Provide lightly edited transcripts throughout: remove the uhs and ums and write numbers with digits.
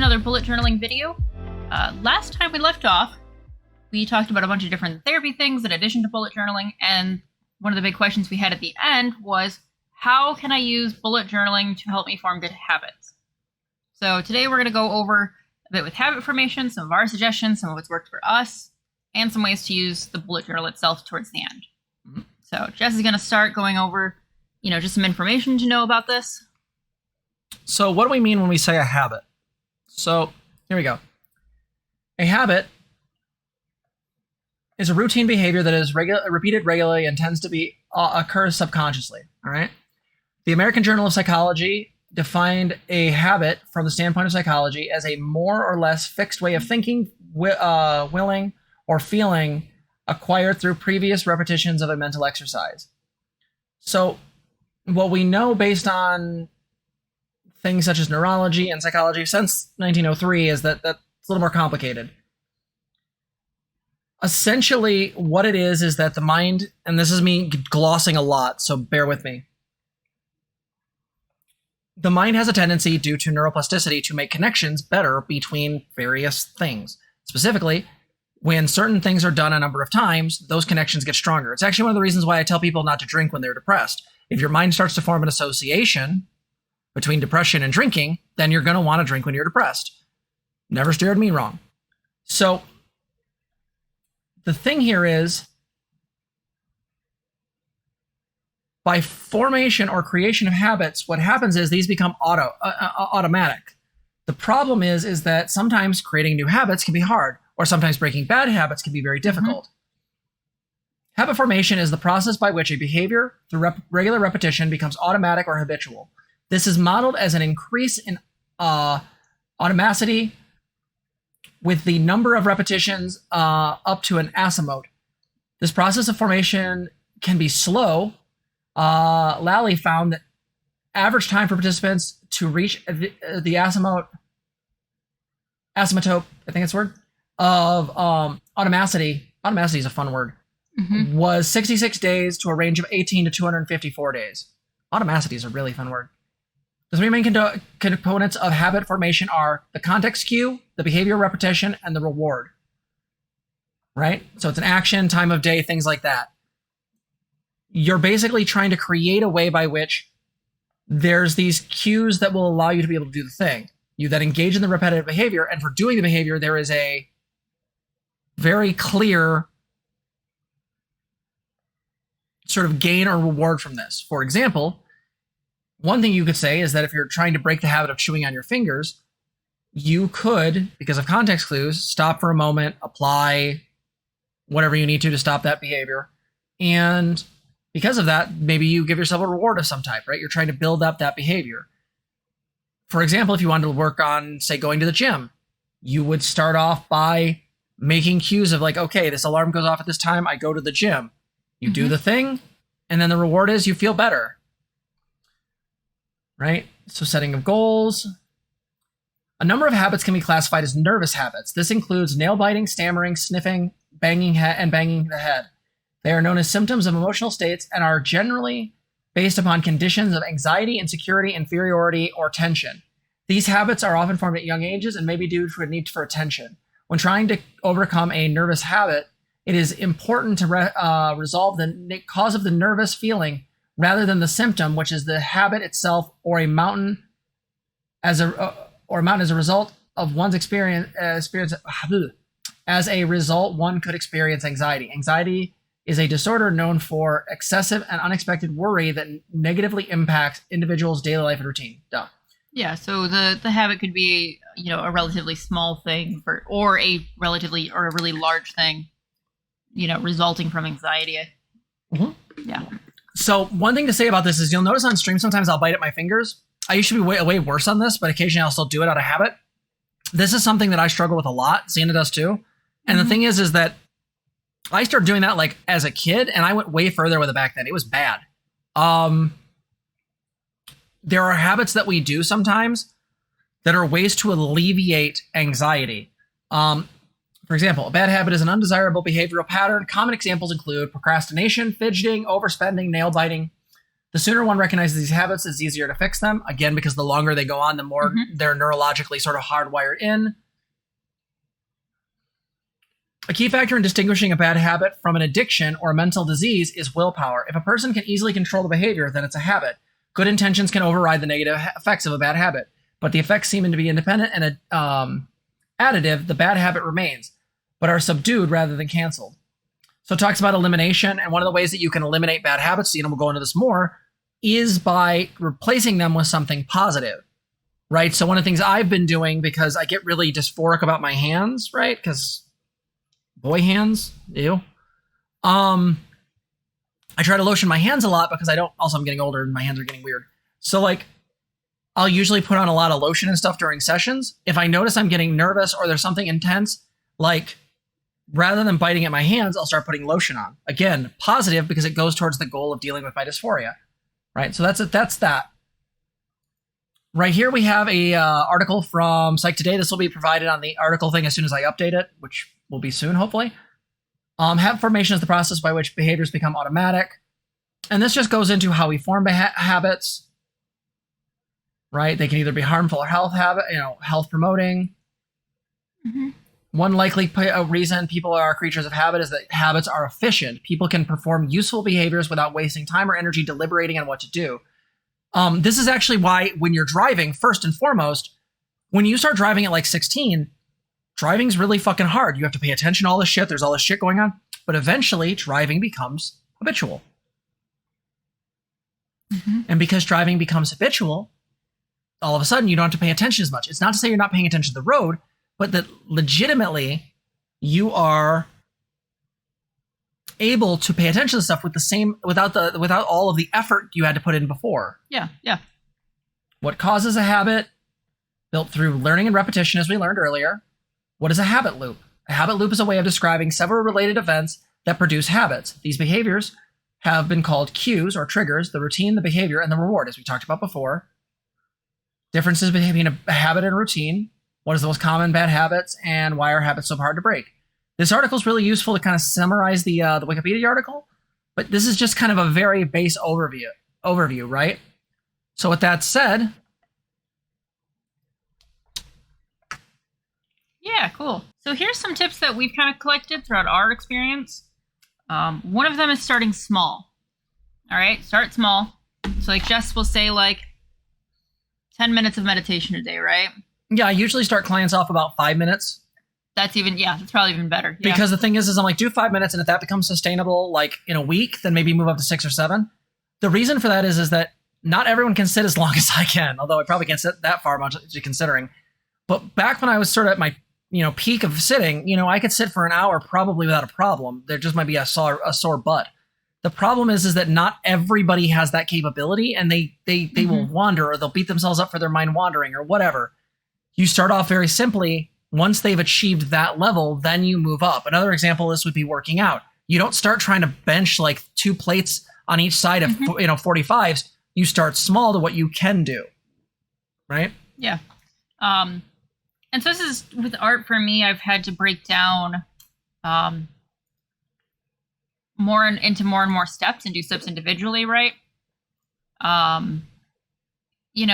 another bullet journaling video. Last time we left off, we talked about a bunch of different therapy things in addition to bullet journaling, and one of the big questions we had at the end was, how can I use bullet journaling to help me form good habits? So today we're going to go over a bit with habit formation, some of our suggestions, some of what's worked for us, and some ways to use the bullet journal itself towards the end. So Jess is going to start going over, just some information to know about this. So what do we mean when we say a habit? So here we go. A habit is a routine behavior that is repeated regularly and tends to occurs subconsciously. All right. The American Journal of Psychology defined a habit from the standpoint of psychology as a more or less fixed way of thinking, willing, or feeling acquired through previous repetitions of a mental exercise. So what we know based on things such as neurology and psychology since 1903 is that that's a little more complicated. Essentially, what it is that the mind, and this is me glossing a lot, so bear with me. The mind has a tendency, due to neuroplasticity, to make connections better between various things. Specifically, when certain things are done a number of times, those connections get stronger. It's actually one of the reasons why I tell people not to drink when they're depressed. If your mind starts to form an association between depression and drinking, then you're going to want to drink when you're depressed. Never steered me wrong. So the thing here is, by formation or creation of habits, what happens is these become automatic. The problem is that sometimes creating new habits can be hard, or sometimes breaking bad habits can be very difficult. Habit formation is the process by which a behavior, through regular repetition, becomes automatic or habitual. This is modeled as an increase in automaticity with the number of repetitions up to an asymptote. This process of formation can be slow. Lally found that average time for participants to reach the asymptote, I think it's a word, of automaticity is a fun word, was 66 days to a range of 18 to 254 days. Automaticity is a really fun word. The three main components of habit formation are the context cue, the behavior repetition, and the reward. Right? So it's an action, time of day, things like that. You're basically trying to create a way by which there's these cues that will allow you to be able to do the thing. You then engage in the repetitive behavior, and for doing the behavior, there is a very clear sort of gain or reward from this. For example, one thing you could say is that if you're trying to break the habit of chewing on your fingers, you could, because of context clues, stop for a moment, apply whatever you need to stop that behavior. And because of that, maybe you give yourself a reward of some type, right? You're trying to build up that behavior. For example, if you wanted to work on, say, going to the gym, you would start off by making cues of like, okay, this alarm goes off at this time, I go to the gym. You do the thing, and then the reward is you feel better. Right? So setting of goals. A number of habits can be classified as nervous habits. This includes nail biting, stammering, sniffing, banging the head. They are known as symptoms of emotional states and are generally based upon conditions of anxiety, insecurity, inferiority, or tension. These habits are often formed at young ages and may be due to a need for attention. When trying to overcome a nervous habit, it is important to resolve the cause of the nervous feeling rather than the symptom, which is the habit itself, or a mountain as a result of one's experience. As a result, one could experience anxiety. Anxiety is a disorder known for excessive and unexpected worry that negatively impacts individuals' daily life and routine. Duh. Yeah, so the habit could be a relatively small thing or a really large thing, resulting from anxiety. Yeah. So one thing to say about this is you'll notice on stream sometimes I'll bite at my fingers. I used to be way worse on this, but occasionally I'll still do it out of habit. This is something that I struggle with a lot. Zena does too. And the thing is that I started doing that like as a kid, and I went way further with it back then. It was bad. There are habits that we do sometimes that are ways to alleviate anxiety. For example, a bad habit is an undesirable behavioral pattern. Common examples include procrastination, fidgeting, overspending, nail biting. The sooner one recognizes these habits, it's easier to fix them. Again, because the longer they go on, the more they're neurologically sort of hardwired in. A key factor in distinguishing a bad habit from an addiction or a mental disease is willpower. If a person can easily control the behavior, then it's a habit. Good intentions can override the negative effects of a bad habit, but the effects seem to be independent and additive. The bad habit remains, but are subdued rather than canceled. So it talks about elimination, and one of the ways that you can eliminate bad habits, Zena will go into this more, is by replacing them with something positive, right? So one of the things I've been doing, because I get really dysphoric about my hands, right? Because boy hands, ew. I try to lotion my hands a lot because I'm getting older and my hands are getting weird. So like, I'll usually put on a lot of lotion and stuff during sessions. If I notice I'm getting nervous or there's something intense, like rather than biting at my hands, I'll start putting lotion on. Again, positive because it goes towards the goal of dealing with my dysphoria, right? So that's it. That's that. Right here we have a article from Psych Today. This will be provided on the article thing as soon as I update it, which will be soon, hopefully. Habit formation is the process by which behaviors become automatic. And this just goes into how we form habits, right? They can either be harmful or health promoting. Mm-hmm. One likely reason people are creatures of habit is that habits are efficient. People can perform useful behaviors without wasting time or energy deliberating on what to do. This is actually why when you're driving, first and foremost, when you start driving at like 16, driving's really fucking hard. You have to pay attention to all this shit. There's all this shit going on. But eventually, driving becomes habitual. Mm-hmm. And because driving becomes habitual, all of a sudden, you don't have to pay attention as much. It's not to say you're not paying attention to the road, but that legitimately, you are able to pay attention to stuff with the same, without all of the effort you had to put in before. Yeah, yeah. What causes a habit? Built through learning and repetition, as we learned earlier. What is a habit loop? A habit loop is a way of describing several related events that produce habits. These behaviors have been called cues or triggers, the routine, the behavior, and the reward, as we talked about before. Differences between a habit and a routine. What is the most common bad habits, and why are habits so hard to break? This article is really useful to kind of summarize the Wikipedia article, but this is just kind of a very base overview, right? So with that said, yeah, cool. So here's some tips that we've kind of collected throughout our experience. One of them is starting small. All right, start small. So like Jess will say like 10 minutes of meditation a day, right? Yeah, I usually start clients off about 5 minutes. That's probably even better. Yeah. Because the thing is I'm like, do 5 minutes, and if that becomes sustainable like in a week, then maybe move up to 6 or 7. The reason for that is that not everyone can sit as long as I can, although I probably can't sit that far much considering. But back when I was sort of at my peak of sitting, I could sit for an hour probably without a problem. There just might be a sore butt. The problem is that not everybody has that capability, and they mm-hmm. will wander, or they'll beat themselves up for their mind wandering or whatever. You start off very simply. Once they've achieved that level, then you move up. Another example of this would be working out. You don't start trying to bench like 2 plates on each side of mm-hmm. 45s. You start small to what you can do, right? Yeah. And so this is with art for me. I've had to break down into more and more steps and do steps individually, right?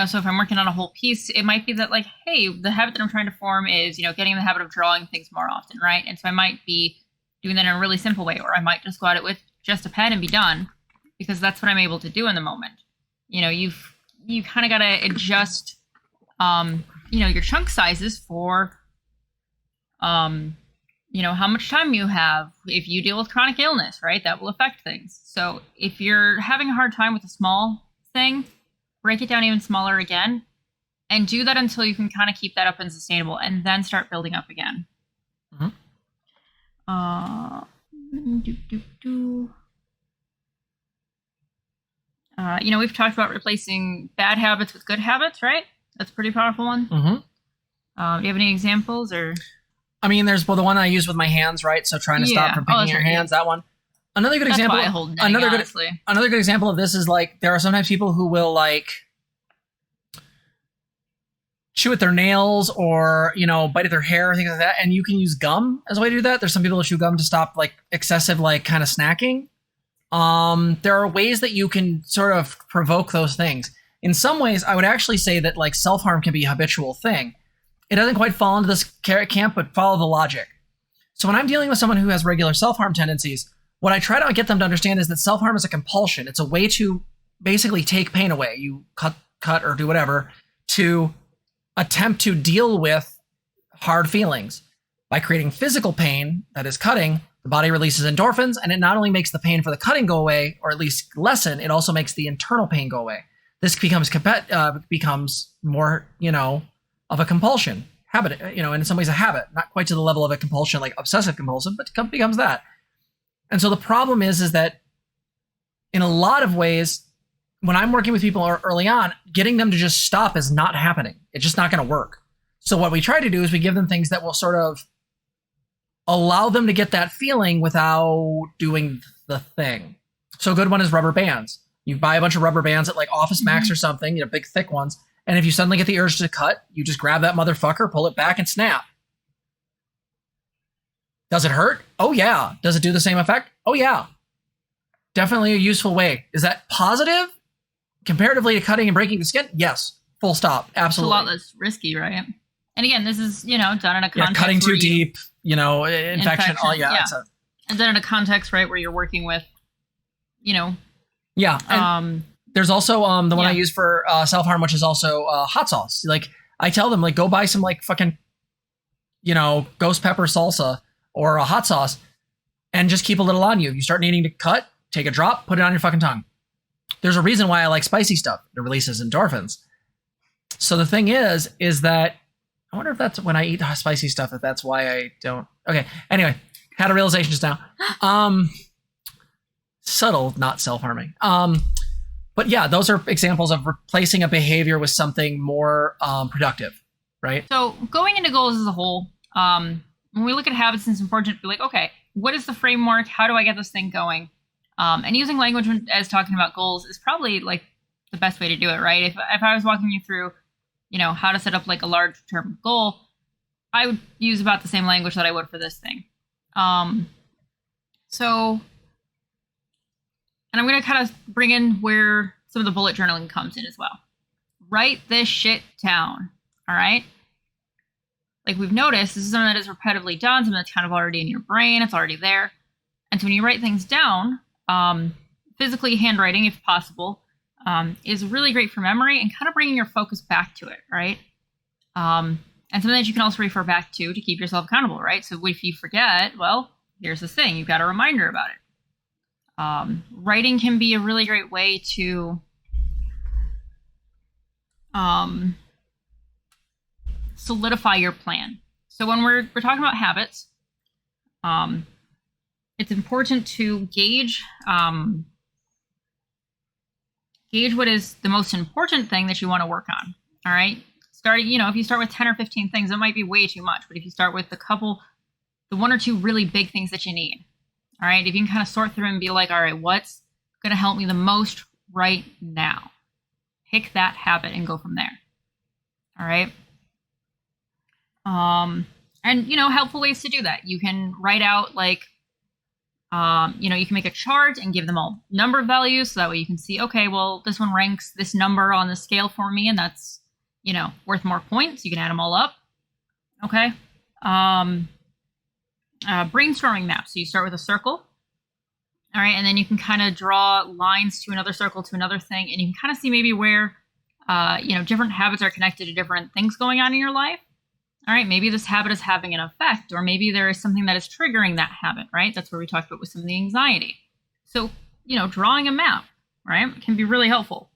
So if I'm working on a whole piece, it might be that like, hey, the habit that I'm trying to form is, getting in the habit of drawing things more often, right? And so I might be doing that in a really simple way, or I might just go at it with just a pen and be done, because that's what I'm able to do in the moment. You kind of got to adjust, your chunk sizes for, how much time you have. If you deal with chronic illness, right, that will affect things. So if you're having a hard time with a small thing, break it down even smaller again, and do that until you can kind of keep that up and sustainable, and then start building up again. Mm-hmm. We've talked about replacing bad habits with good habits, right? That's a pretty powerful one. Mm-hmm. Do you have any examples, or? I mean, there's the one I use with my hands, right? So trying to stop from picking your hands, that one. Another good example. Another good example of this is like there are sometimes people who will like chew at their nails or bite at their hair or things like that, and you can use gum as a way to do that. There's some people who chew gum to stop like excessive like kind of snacking. There are ways that you can sort of provoke those things. In some ways, I would actually say that like self-harm can be a habitual thing. It doesn't quite fall into this camp, but follow the logic. So when I'm dealing with someone who has regular self-harm tendencies, what I try to get them to understand is that self-harm is a compulsion. It's a way to basically take pain away. You cut or do whatever to attempt to deal with hard feelings. By creating physical pain, that is cutting, the body releases endorphins, and it not only makes the pain for the cutting go away, or at least lessen, it also makes the internal pain go away. This becomes more, of a compulsion, habit, and in some ways a habit, not quite to the level of a compulsion like obsessive compulsive, but it becomes that. And so the problem is that in a lot of ways, when I'm working with people early on, getting them to just stop is not happening. It's just not going to work. So what we try to do is we give them things that will sort of allow them to get that feeling without doing the thing. So a good one is rubber bands. You buy a bunch of rubber bands at like Office Max or something, big thick ones. And if you suddenly get the urge to cut, you just grab that motherfucker, pull it back and snap. Does it hurt? Oh yeah. Does it do the same effect? Oh yeah. Definitely a useful way. Is that positive comparatively to cutting and breaking the skin? Yes. Full stop. Absolutely. It's a lot less risky, right? And again, this is, done in a context. Yeah, cutting too deep, infection. Oh yeah. And then in a context, right, where you're working with, Yeah. And there's also the one I use for self-harm, which is also hot sauce. Like I tell them, like, go buy some like fucking, ghost pepper salsa or a hot sauce and just keep a little on you. You start needing to cut, take a drop, put it on your fucking tongue. There's a reason why I like spicy stuff. It releases endorphins. So the thing is that I wonder if that's when I eat spicy stuff, if that's why I don't. Okay. Anyway, had a realization just now. Subtle, not self-harming. But yeah, those are examples of replacing a behavior with something more productive, right? So going into goals as a whole, when we look at habits, it's important to be like, okay, what is the framework? How do I get this thing going? And using language as talking about goals is probably like the best way to do it, right? If I was walking you through, how to set up like a large term goal, I would use about the same language that I would for this thing. And I'm going to kind of bring in where some of the bullet journaling comes in as well. Write this shit down, all right? Like we've noticed, this is something that is repetitively done, something that's kind of already in your brain, it's already there. And so when you write things down, physically handwriting, if possible, is really great for memory and kind of bringing your focus back to it, right? And something that you can also refer back to keep yourself accountable, right? So if you forget, well, here's the thing, you've got a reminder about it. Writing can be a really great way to solidify your plan. So when we're talking about habits, it's important to gauge what is the most important thing that you want to work on. All right. Starting, if you start with 10 or 15 things, it might be way too much. But if you start with the one or two really big things that you need. All right. If you can kind of sort through and be like, all right, what's going to help me the most right now? Pick that habit and go from there. All right. And, helpful ways to do that. You can write out like, you can make a chart and give them all number values. So that way you can see, okay, well, this one ranks this number on the scale for me. And that's, worth more points. You can add them all up. Okay. Brainstorming map. So you start with a circle. All right. And then you can kind of draw lines to another circle, to another thing. And you can kind of see maybe where, different habits are connected to different things going on in your life. All right, maybe this habit is having an effect, or maybe there is something that is triggering that habit, right? That's where we talked about with some of the anxiety. So, drawing a map, right, can be really helpful.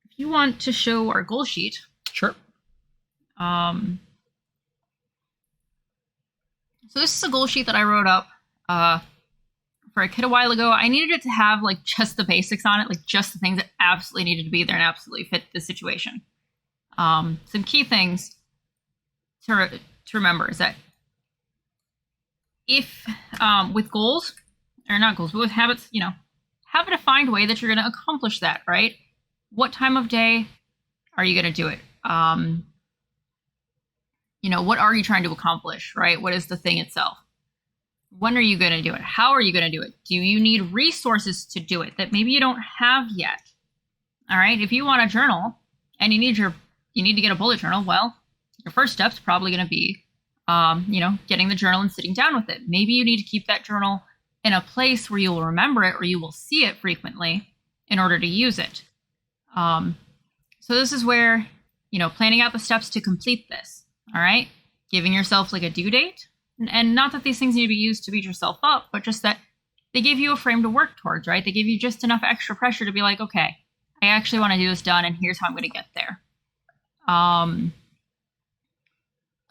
If you want to show our goal sheet. Sure. So this is a goal sheet that I wrote up for a kid a while ago. I needed it to have like just the basics on it, like just the things that absolutely needed to be there and absolutely fit the situation. Some key things to remember is that if with goals, or not goals, but with habits, have a defined way that you're going to accomplish that, right? What time of day are you going to do it? what are you trying to accomplish, right? What is the thing itself? When are you going to do it? How are you going to do it? Do you need resources to do it that maybe you don't have yet? All right. If you want a journal and you need to get a bullet journal, well, your first step's probably going to be, getting the journal and sitting down with it. Maybe you need to keep that journal in a place where you will remember it or you will see it frequently in order to use it. So this is where, planning out the steps to complete this. All right. Giving yourself like a due date. And not that these things need to be used to beat yourself up, but just that they give you a frame to work towards, right? They give you just enough extra pressure to be like, okay, I actually want to do this done, and here's how I'm going to get there.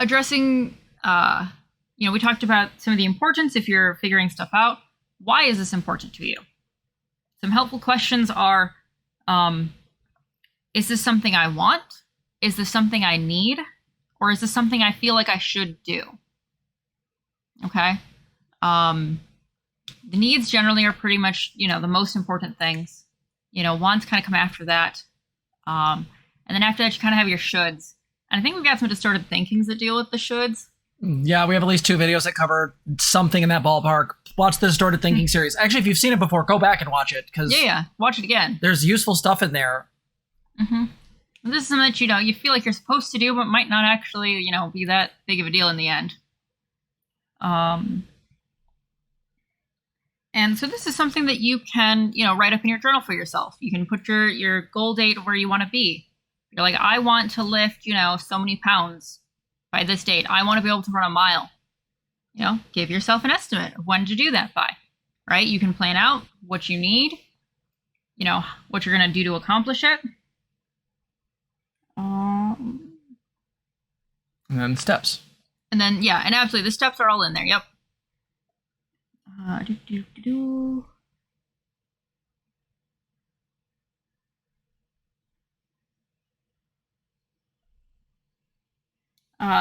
Addressing, we talked about some of the importance if you're figuring stuff out. Why is this important to you? Some helpful questions are, is this something I want? Is this something I need? Or is this something I feel like I should do? Okay. The needs generally are pretty much, the most important things. Wants kind of come after that. And then after that, you kind of have your shoulds. And I think we've got some distorted thinkings that deal with the shoulds. Yeah, we have at least 2 videos that cover something in that ballpark. Watch the distorted thinking series. Actually, if you've seen it before, go back and watch it. Yeah, watch it again. There's useful stuff in there. Mm-hmm. This is something that, you feel like you're supposed to do, but might not actually, be that big of a deal in the end. And so this is something that you can, write up in your journal for yourself. You can put your goal date where you want to be. You're like, I want to lift, so many pounds by this date. I want to be able to run a mile. Give yourself an estimate of when to do that by, right? You can plan out what you need, what you're going to do to accomplish it. And then steps. And then, and absolutely, the steps are all in there. Yep.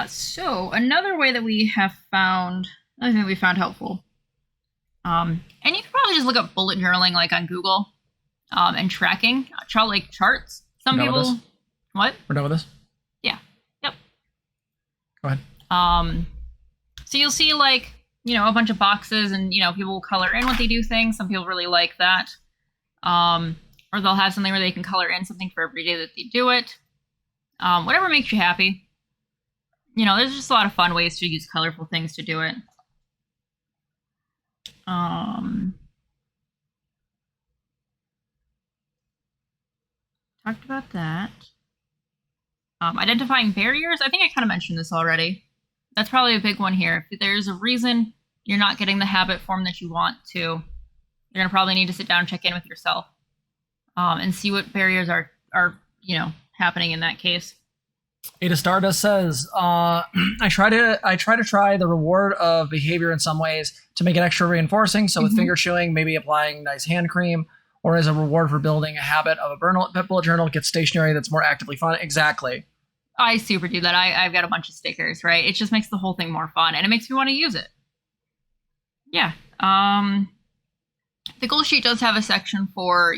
So another way that we have found, I think we found helpful, and you can probably just look up bullet journaling like on Google, and tracking, like charts. Some people, what? We're done with this? Yeah. Yep. Go ahead. So you'll see like, a bunch of boxes and, people will color in what they do things. Some people really like that. Or they'll have something where they can color in something for every day that they do it. Whatever makes you happy. There's just a lot of fun ways to use colorful things to do it. Talked about that. Identifying barriers. I think I kind of mentioned this already. That's probably a big one here. If there's a reason you're not getting the habit form that you want to, you're going to probably need to sit down and check in with yourself, and see what barriers are happening in that case. Ada Stardust says, I try to try the reward of behavior in some ways to make it extra reinforcing. So with finger chewing, maybe applying nice hand cream, or as a reward for building a habit of a bullet journal, get stationery that's more actively fun. Exactly. I super do that. I've got a bunch of stickers, right? It just makes the whole thing more fun, and it makes me want to use it. Yeah. The goal sheet does have a section for,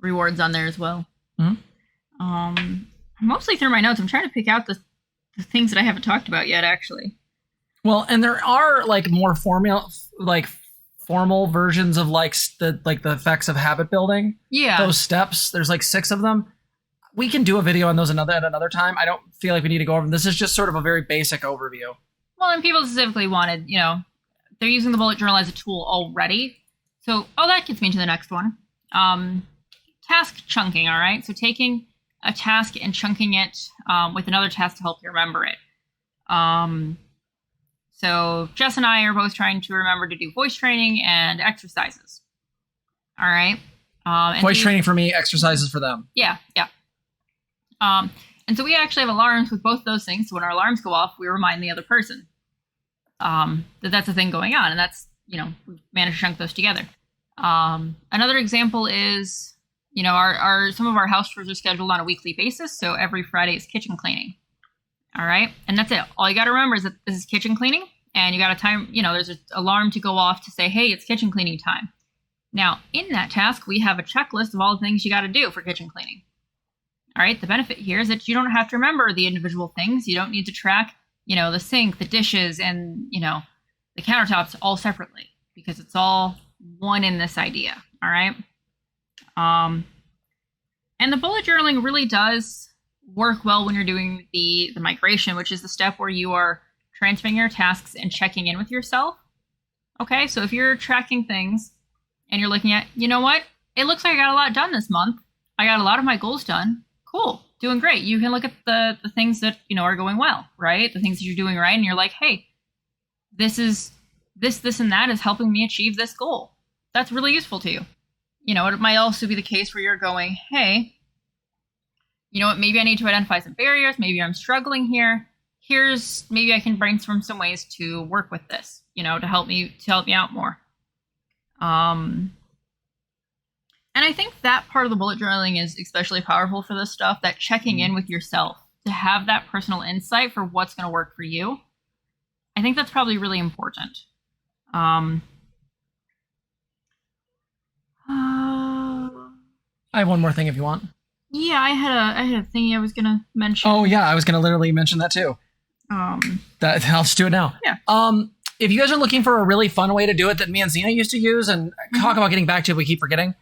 rewards on there as well. Mostly through my notes. I'm trying to pick out the things that I haven't talked about yet, actually. Well, and there are like more formal versions of the effects of habit building. Yeah. Those steps. There's like 6 of them. We can do a video on those at another time. I don't feel like we need to go over them. This is just sort of a very basic overview. Well, and people specifically wanted, they're using the bullet journal as a tool already. So, that gets me to the next one. Task chunking, all right? So taking a task and chunking it with another task to help you remember it. So Jess and I are both trying to remember to do voice training and exercises. All right. Voice training for me, exercises for them. Yeah. And so we actually have alarms with both those things. So when our alarms go off, we remind the other person that's a thing going on. And that's, we managed to chunk those together. Another example is, some of our house chores are scheduled on a weekly basis. So every Friday is kitchen cleaning. All right. And that's it. All you got to remember is that this is kitchen cleaning, and you got a time, there's an alarm to go off to say, hey, it's kitchen cleaning time. Now, in that task, we have a checklist of all the things you got to do for kitchen cleaning. All right, the benefit here is that you don't have to remember the individual things. You don't need to track, the sink, the dishes, and, the countertops all separately because it's all one in this idea. All right. And the bullet journaling really does work well when you're doing the migration, which is the step where you are transferring your tasks and checking in with yourself. Okay, so if you're tracking things and you're looking at, you know what? It looks like I got a lot done this month. I got a lot of my goals done. Cool, doing great. You can look at the things that, are going well, right? The things that you're doing right. And you're like, hey, this, and that is helping me achieve this goal. That's really useful to you. It might also be the case where you're going, hey, you know what, maybe I need to identify some barriers. Maybe I'm struggling here. Maybe I can brainstorm some ways to work with this, to help me out more. And I think that part of the bullet journaling is especially powerful for this stuff, that checking in with yourself to have that personal insight for what's going to work for you. I think that's probably really important. I have one more thing if you want. Yeah, I had a thing I was gonna mention. Oh yeah, I was gonna literally mention that too. I'll just do it now. Yeah. If you guys are looking for a really fun way to do it that me and Zena used to use and talk about getting back to it, we keep forgetting.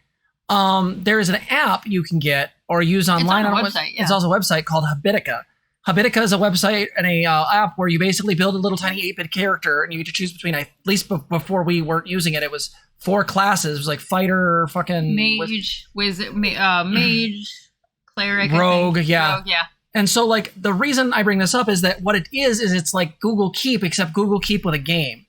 There is an app you can get or use online on a website. Yeah. It's also a website called Habitica. Habitica is a website and a app where you basically build a little tiny 8-bit character, and you get to choose between, at least before we weren't using it, it was 4 classes. It was like fighter, fucking mage, mage, cleric, rogue, yeah. Rogue, yeah. And so, like, the reason I bring this up is that what it is it's like Google Keep, except Google Keep with a game.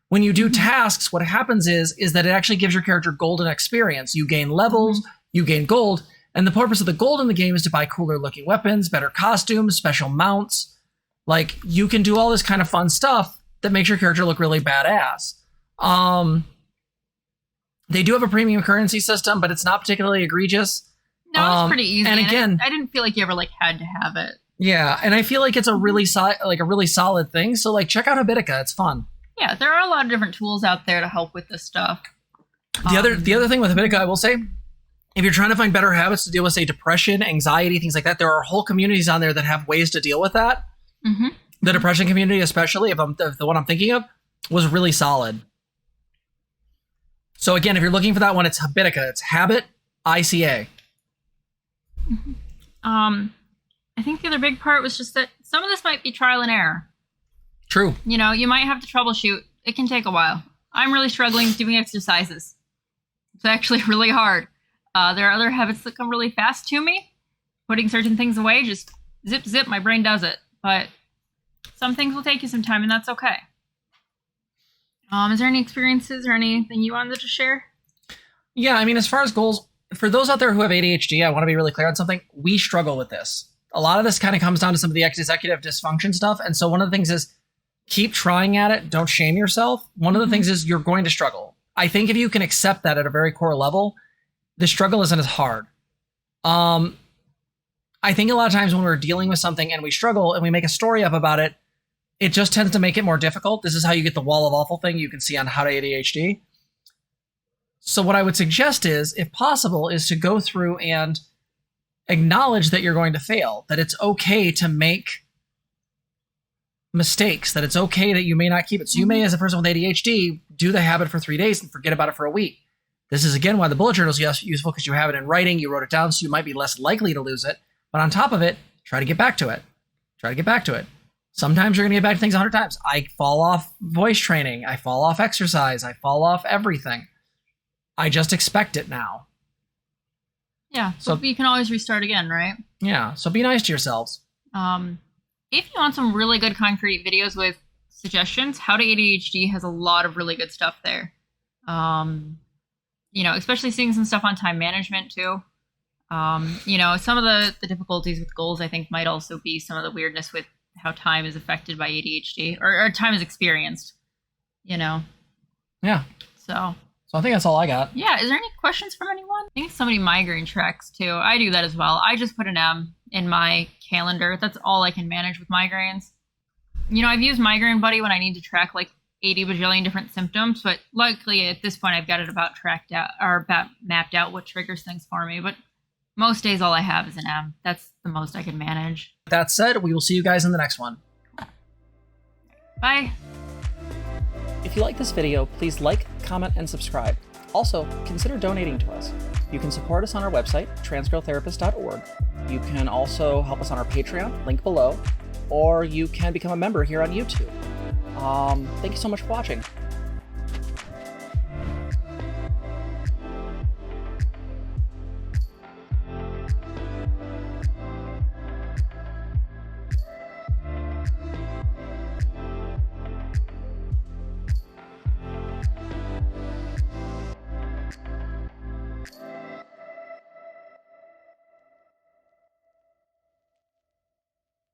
When you do tasks, what happens is that it actually gives your character golden experience. You gain levels, you gain gold, and the purpose of the gold in the game is to buy cooler looking weapons, better costumes, special mounts. Like, you can do all this kind of fun stuff that makes your character look really badass. They do have a premium currency system, but it's not particularly egregious. No, it's pretty easy. And again, I didn't feel like you ever had to have it. Yeah, and I feel like it's a really solid thing. So check out Habitica; it's fun. Yeah, there are a lot of different tools out there to help with this stuff. The other thing with Habitica, I will say, if you're trying to find better habits to deal with, say, depression, anxiety, things like that, there are whole communities on there that have ways to deal with that. Mm-hmm. The depression community, especially, if the one I'm thinking of, was really solid. So again, if you're looking for that one, it's Habitica. It's Habit ICA. Mm-hmm. I think the other big part was just that some of this might be trial and error. True. You might have to troubleshoot. It can take a while. I'm really struggling doing exercises. It's actually really hard. There are other habits that come really fast to me. Putting certain things away, just zip, my brain does it. But some things will take you some time, and that's okay. Is there any experiences or anything you wanted to share? Yeah, I mean, as far as goals, for those out there who have ADHD, I want to be really clear on something. We struggle with this. A lot of this kind of comes down to some of the executive dysfunction stuff. And so one of the things is keep trying at it. Don't shame yourself. One of the things is you're going to struggle. I think if you can accept that at a very core level, the struggle isn't as hard. I think a lot of times when we're dealing with something and we struggle and we make a story up about it, it just tends to make it more difficult. This is how you get the wall of awful thing you can see on How to ADHD. So what I would suggest is, if possible, is to go through and acknowledge that you're going to fail, that it's okay to make mistakes, that it's okay that you may not keep it. So you may, as a person with ADHD, do the habit for 3 days and forget about it for a week. This is, again, why the bullet journal is useful, because you have it in writing, you wrote it down, so you might be less likely to lose it. But on top of it, try to get back to it. Sometimes you're going to get back to things 100 times. I fall off voice training. I fall off exercise. I fall off everything. I just expect it now. Yeah, so you can always restart again, right? Yeah, so be nice to yourselves. If you want some really good concrete videos with suggestions, How to ADHD has a lot of really good stuff there. Especially seeing some stuff on time management too. Some of the difficulties with goals, I think, might also be some of the weirdness with how time is affected by ADHD or time is experienced, Yeah. So I think that's all I got. Yeah. Is there any questions from anyone? I think somebody migraine tracks too. I do that as well. I just put an M in my calendar. That's all I can manage with migraines. I've used Migraine Buddy when I need to track 80 bajillion different symptoms, but luckily at this point I've got it about tracked out or about mapped out what triggers things for me. But most days all I have is an M. That's the most I can manage. That said, we will see you guys in the next one. Bye. If you like this video, please like, comment, and subscribe. Also, consider donating to us. You can support us on our website, transgirltherapist.org. You can also help us on our Patreon, link below, or you can become a member here on YouTube. Thank you so much for watching.